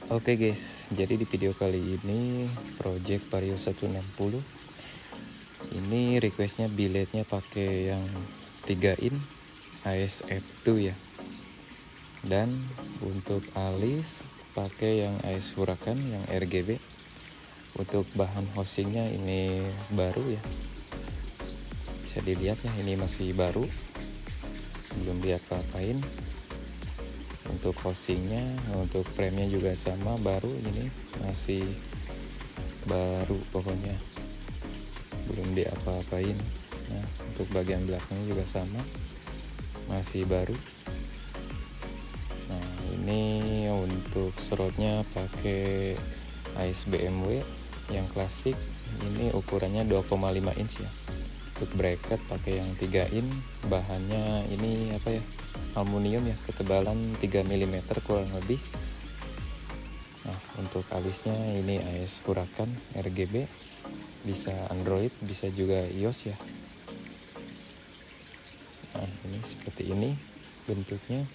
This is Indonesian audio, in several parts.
Oke guys, jadi di video kali ini project Vario 160 ini requestnya biletnya pakai yang 3 in ASF2 ya, dan untuk alis pakai yang AS Huracan yang RGB. Untuk bahan housingnya ini baru ya, bisa dilihat ya, ini masih baru, belum diapa-apain. Untuk housingnya, untuk frame-nya juga sama, baru, ini masih baru pokoknya, belum diapa-apain. Nah, untuk bagian belakangnya juga sama, masih baru. Nah, ini untuk serotnya pakai AIS BMW yang klasik, ini ukurannya 2,5 inch ya. Untuk bracket pakai yang 3 in, bahannya ini apa ya, aluminium ya, ketebalan 3 mm kurang lebih. Nah, untuk alisnya ini AS Huracan RGB, bisa Android, bisa juga iOS ya. Nah, ini seperti ini bentuknya,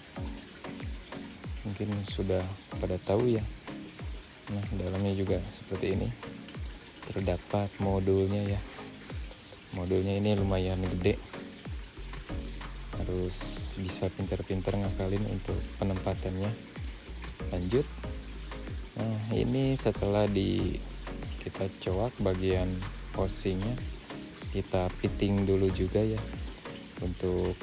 mungkin sudah pada tahu ya. Nah, dalamnya juga seperti ini, terdapat modulnya ya. Modulnya ini lumayan gede, harus bisa pintar-pintar ngakalin untuk penempatannya. Lanjut. Nah, ini setelah kita coak bagian housingnya, kita fitting dulu juga ya untuk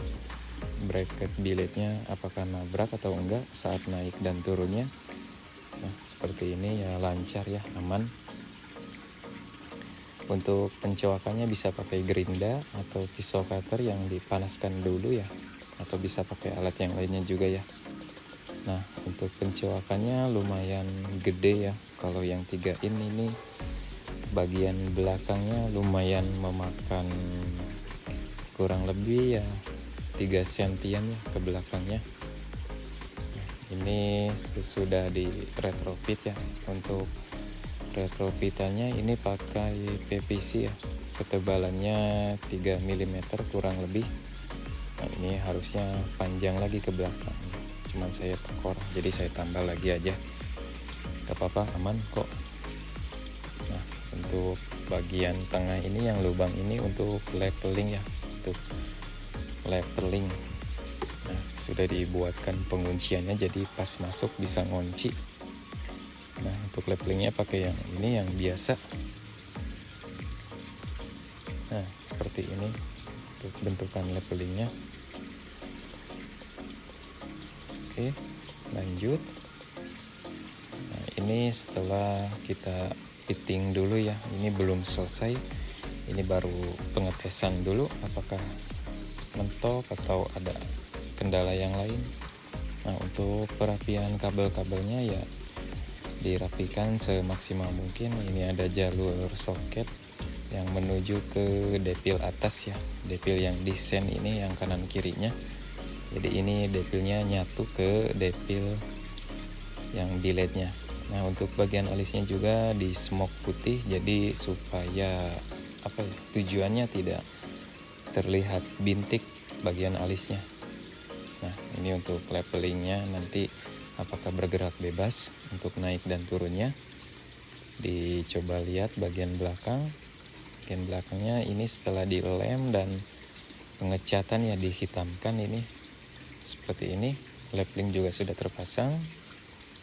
bracket biletnya, apakah nabrak atau enggak saat naik dan turunnya. Nah, seperti ini ya, lancar ya, aman. Untuk pencoakannya bisa pakai gerinda atau pisau cutter yang dipanaskan dulu ya, atau bisa pakai alat yang lainnya juga ya. Nah, untuk pencoakannya lumayan gede ya. Kalau yang 3 in ini bagian belakangnya lumayan memakan kurang lebih ya 3 sentian ya ke belakangnya. Ini sesudah di retrofit ya. Untuk retrofitannya ini pakai PVC ya, ketebalannya 3 mm kurang lebih. Nah, ini harusnya panjang lagi ke belakang, cuman saya tekor, jadi saya tambah lagi aja, gak apa-apa, aman kok. Nah, untuk bagian tengah ini yang lubang ini untuk leveling ya, untuk leveling. Nah, sudah dibuatkan pengunciannya, jadi pas masuk bisa ngunci. Nah, untuk levelingnya pakai yang ini, yang biasa. Nah, seperti ini untuk bentukan levelingnya. Oke, lanjut. Nah, ini setelah kita fitting dulu ya, ini belum selesai, ini baru pengetesan dulu apakah mentok atau ada kendala yang lain. Nah, untuk perapian kabel-kabelnya ya dirapikan semaksimal mungkin. Ini ada jalur soket yang menuju ke depil atas ya, depil yang desain ini yang kanan kirinya. Jadi ini depilnya nyatu ke depil yang biletnya. Nah, untuk bagian alisnya juga di smoke putih, jadi supaya apa ya, tujuannya tidak terlihat bintik bagian alisnya. Nah, ini untuk levelingnya nanti apakah bergerak bebas untuk naik dan turunnya. Dicoba lihat bagian belakang. Bagian belakangnya ini setelah dilem dan pengecatan ya, dihitamkan, ini seperti ini. Leveling juga sudah terpasang,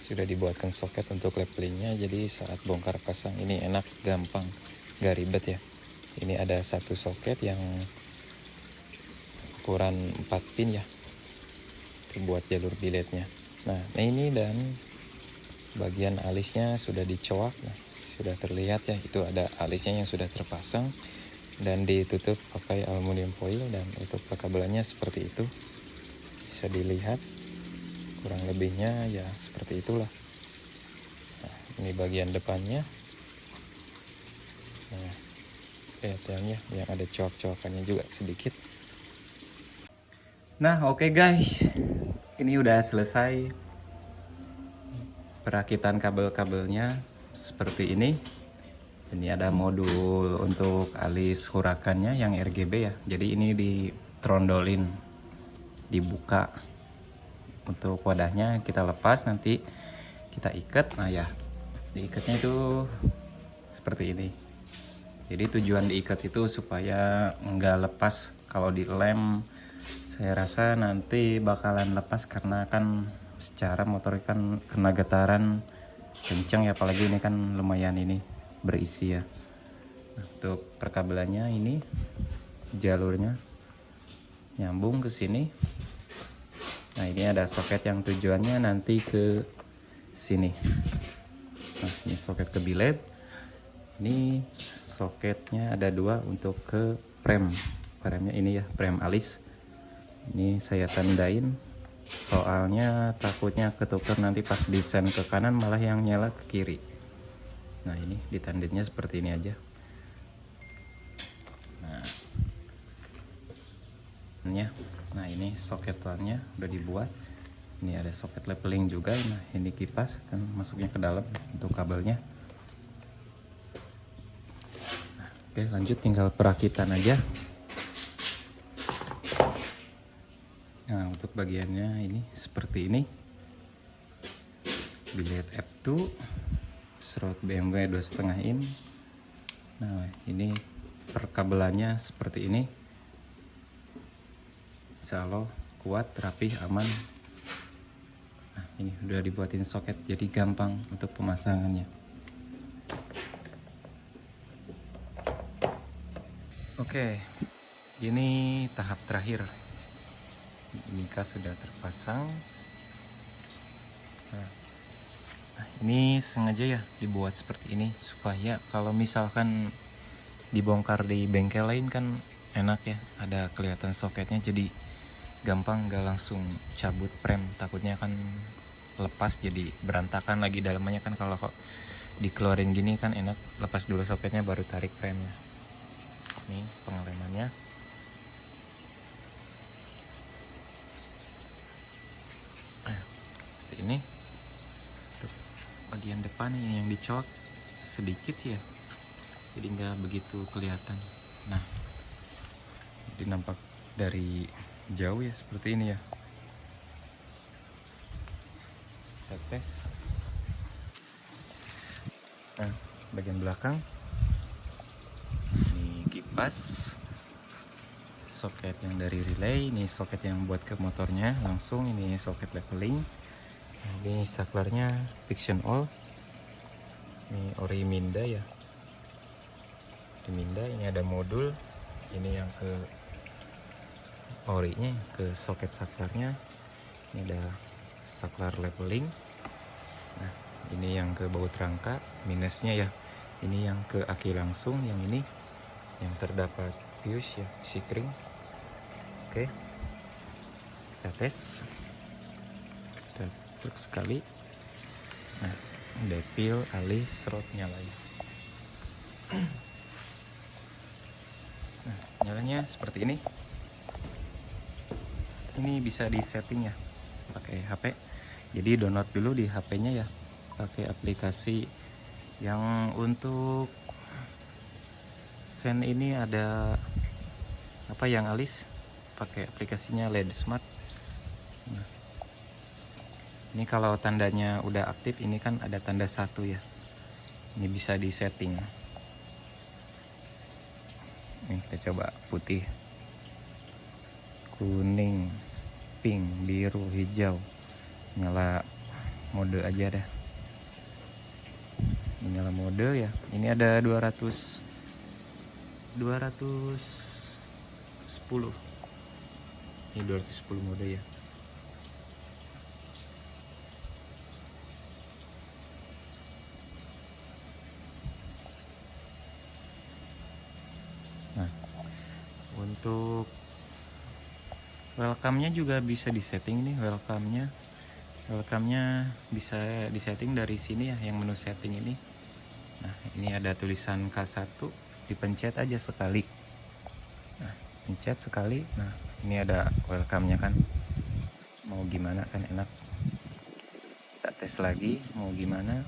sudah dibuatkan soket untuk levelingnya, jadi saat bongkar pasang ini enak, gampang, gak ribet ya. Ini ada satu soket yang ukuran 4 pin ya, buat jalur biletnya. Nah, ini dan bagian alisnya sudah dicoak. Nah, sudah terlihat ya, itu ada alisnya yang sudah terpasang dan ditutup pakai aluminium foil, dan untuk perkabelannya seperti itu, bisa dilihat kurang lebihnya ya seperti itulah. Nah, ini bagian depannya. Nah, kelihatannya yang ada coak-coakannya juga sedikit. Nah, oke guys, ini udah selesai perakitan kabel-kabelnya seperti ini. Ini ada modul untuk alis Huracannya yang RGB ya. Jadi ini ditrondolin, dibuka. Untuk wadahnya kita lepas, nanti kita ikat. Nah ya, diikatnya itu seperti ini. Jadi tujuan diikat itu supaya nggak lepas. Kalau dilem saya rasa nanti bakalan lepas, karena kan secara motor kan kena getaran kenceng ya, apalagi ini kan lumayan ini berisi ya. Nah, untuk perkabelannya ini jalurnya nyambung ke sini. Nah ini ada soket yang tujuannya nanti ke sini. Nah ini soket ke bilet. Ini soketnya ada 2 untuk ke premnya ini ya, prem alis. Ini saya tandain soalnya takutnya ketukar nanti pas desain ke kanan malah yang nyala ke kiri. Nah ini ditandainya seperti ini aja. Nah ini soketannya udah dibuat. Ini ada soket leveling juga. Nah ini kipas kan masuknya ke dalam untuk kabelnya. Nah, oke lanjut, tinggal perakitan aja. Nah untuk bagiannya ini seperti ini. Bilet F2 serut BMW 2,5 in. Nah ini perkabelannya seperti ini. Insya Allah kuat, rapih, aman. Nah ini udah dibuatin soket, jadi gampang untuk pemasangannya. Oke, ini tahap terakhir. Mika sudah terpasang. Nah, ini sengaja ya dibuat seperti ini supaya kalau misalkan dibongkar di bengkel lain kan enak ya, ada kelihatan soketnya, jadi gampang, nggak langsung cabut prem. Takutnya kan lepas jadi berantakan lagi dalamnya kan. Kalau kok dikeluarin gini kan enak, lepas dulu soketnya baru tarik premnya. Ini pengalemannya. Seperti ini. Untuk bagian depan ini yang dicolok sedikit sih ya, jadi nggak begitu kelihatan. Nah jadi nampak dari jauh ya seperti ini ya. Kita tes. Nah bagian belakang ini kipas, soket yang dari relay, ini soket yang buat ke motornya langsung, ini soket leveling. Nah, ini saklarnya Fiction All, ini ori Minda ya, di Minda. Ini ada modul, ini yang ke orinya, ke soket saklarnya. Ini ada saklar leveling. Nah ini yang ke baut rangka minusnya ya, ini yang ke aki langsung, yang ini yang terdapat fuse ya, sikring. Oke, kita tes. Kita truk sekali. Nah depil alis serot nyala. Nah nyalanya seperti ini. Ini bisa di setting ya pakai HP. Jadi download dulu di HP-nya ya, pakai aplikasi yang untuk sen ini ada apa yang alis, pakai aplikasinya LED Smart. Nah, ini kalau tandanya udah aktif, ini kan ada tanda 1 ya. Ini bisa di setting. Nih kita coba putih, kuning, pink, biru, hijau. Nyala mode aja dah. Nyala mode ya. Ini ada 210. Ini 210 mode ya. Nah, untuk welcome-nya juga bisa disetting nih. Welcome-nya bisa disetting dari sini ya, yang menu setting ini. Nah ini ada tulisan K1, dipencet aja sekali. Nah pencet sekali. Nah ini ada welcome-nya kan, mau gimana kan enak. Kita tes lagi mau gimana.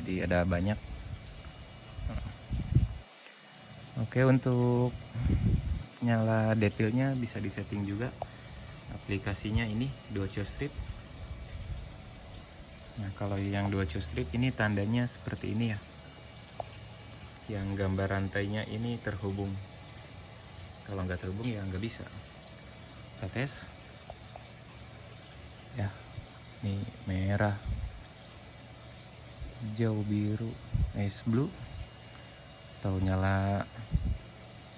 Jadi ada banyak. Oke, untuk nyala depilnya bisa disetting juga. Aplikasinya ini Duo Strip. Nah, kalau yang 2 strip ini tandanya seperti ini ya. Yang gambar rantainya ini terhubung. Kalau nggak terhubung ya nggak bisa. Kita tes. Ya, ini merah, hijau, biru, ice blue. Atau nyala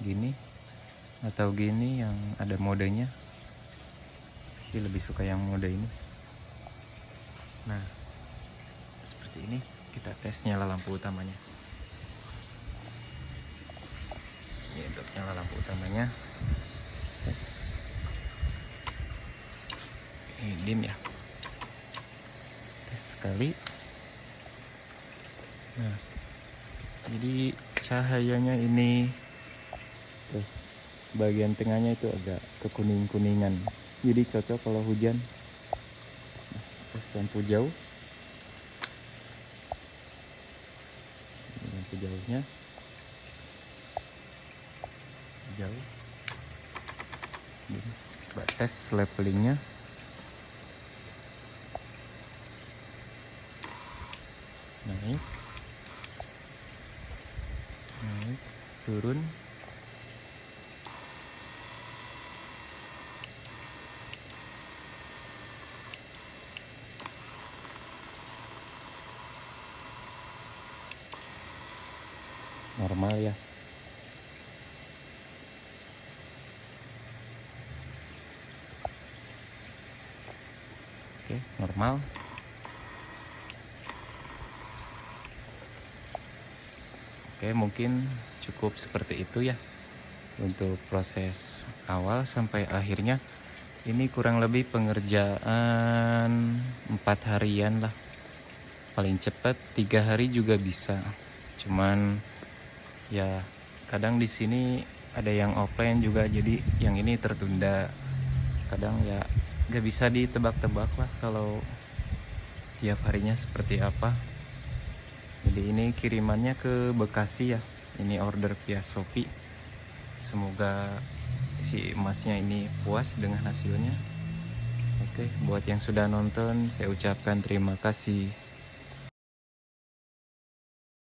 gini atau gini yang ada modenya. Sih lebih suka yang mode ini. Nah, seperti ini kita tes nyala lampu utamanya. Ini untuk nyala lampu utamanya. Tes. Ini dim ya. Tes sekali. Nah, jadi cahayanya ini bagian tengahnya itu agak kekuning-kuningan. Jadi cocok kalau hujan. Nah, tes lampu jauh. Ini lampu jauhnya. Jauh. Coba tes levelingnya. Naik, turun. Normal ya. Oke, normal. Oke, mungkin cukup seperti itu ya untuk proses awal sampai akhirnya. Ini kurang lebih pengerjaan 4 harian lah, paling cepat 3 hari juga bisa. Cuman ya kadang di sini ada yang offline juga, jadi yang ini tertunda. Kadang ya gak bisa ditebak-tebak lah kalau tiap harinya seperti apa. Jadi ini kirimannya ke Bekasi ya. Ini order via Shopee. Semoga si emasnya ini puas dengan hasilnya. Oke, buat yang sudah nonton saya ucapkan terima kasih.